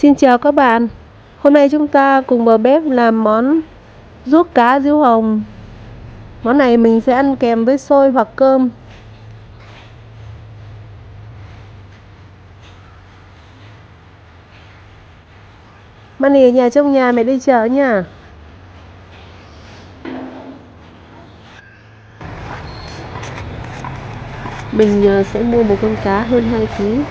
Xin chào các bạn. Hôm nay chúng ta cùng vào bếp làm món ruốc cá diếu hồng. Món này mình sẽ ăn kèm với xôi hoặc cơm. Manny ở nhà trong nhà, mẹ đi chợ nha. Mình sẽ mua một con cá hơn 2 kg.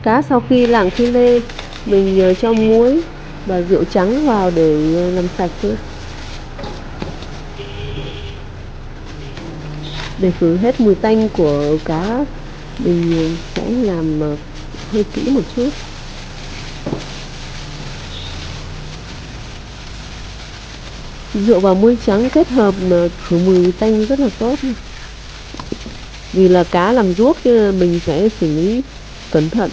Cá sau khi lạng phi lê, mình cho muối và rượu trắng vào để làm sạch thôi. Để khử hết mùi tanh của cá, mình sẽ làm hơi kỹ một chút. Rượu và muối trắng kết hợp mà khử mùi tanh rất là tốt. Vì là cá làm ruốc chứ mình sẽ xử lý cẩn thận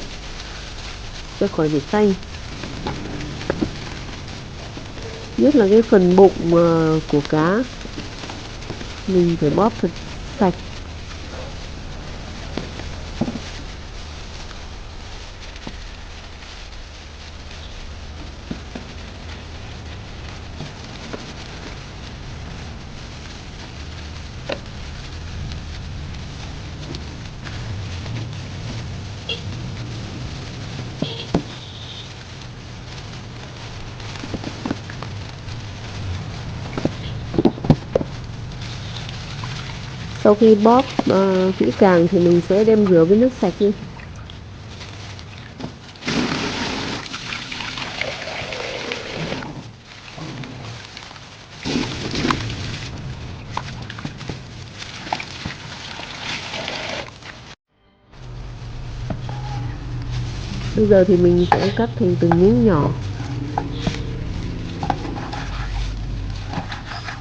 cho khỏi bị tanh. Nhất là cái phần bụng của cá mình phải bóp thật sạch. Sau khi bóp kỹ càng thì mình sẽ đem rửa với nước sạch đi. Bây giờ thì mình sẽ cắt thành từng miếng nhỏ.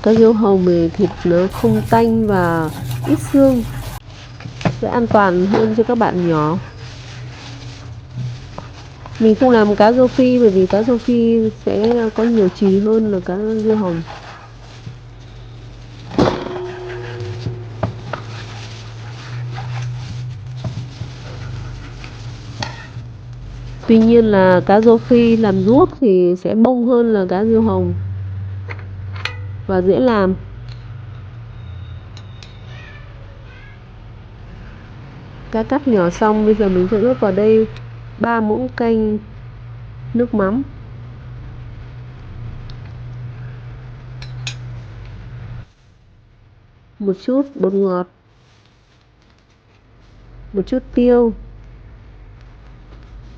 Cá diếu hồng thì thịt nó không tanh và ít xương, sẽ an toàn hơn cho các bạn nhỏ. Mình không làm cá rô phi bởi vì cá rô phi sẽ có nhiều chì hơn là cá diếu hồng. Tuy nhiên là cá rô phi làm ruốc thì sẽ bông hơn là cá diếu hồng và dễ làm. Cá cắt nhỏ xong, bây giờ mình sẽ ướp vào đây 3 muỗng canh nước mắm, một chút bột ngọt, một chút tiêu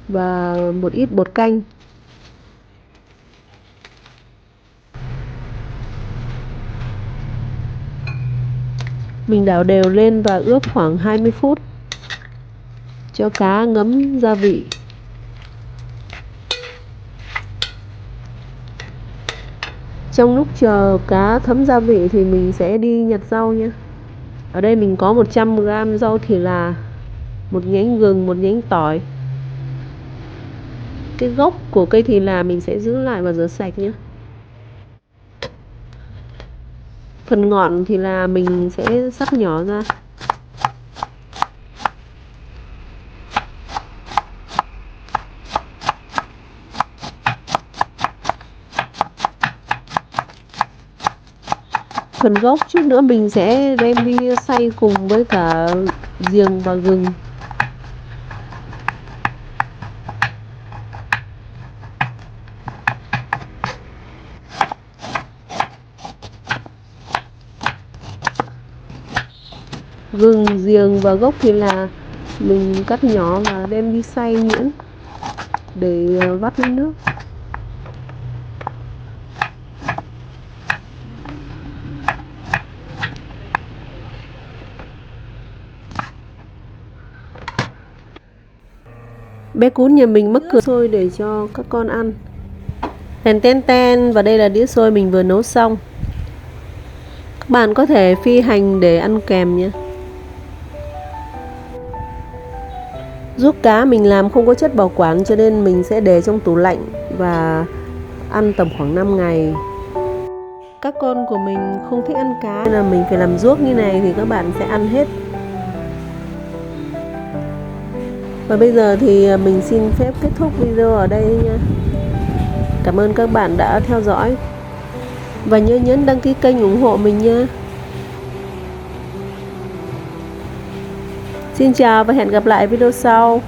và một ít bột canh. Mình đảo đều lên và ướp khoảng 20 phút cho cá ngấm gia vị. Trong lúc chờ cá thấm gia vị thì mình sẽ đi nhặt rau nhé. Ở đây mình có 100g rau thì là, một nhánh gừng, một nhánh tỏi. Cái gốc của cây thì là mình sẽ giữ lại và rửa sạch nhé. Phần ngọn thì là mình sẽ cắt nhỏ ra. Phần gốc chút nữa mình sẽ đem đi xay cùng với cả giềng và gừng. Gừng, giềng và gốc thì là mình cắt nhỏ và đem đi xay nhuyễn để vắt lên nước. Bé cún nhà mình mắc cười xôi để cho các con ăn. Ten ten, và đây là đĩa xôi mình vừa nấu xong. Các bạn có thể phi hành để ăn kèm nhé. Ruốc cá mình làm không có chất bảo quản cho nên mình sẽ để trong tủ lạnh và ăn tầm khoảng 5 ngày. các con của mình không thích ăn cá nên là mình phải làm ruốc như này thì các bạn sẽ ăn hết. Và bây giờ thì mình xin phép kết thúc video ở đây nha. Cảm ơn các bạn đã theo dõi và nhớ nhấn đăng ký kênh ủng hộ mình nha. Xin chào và hẹn gặp lại video sau.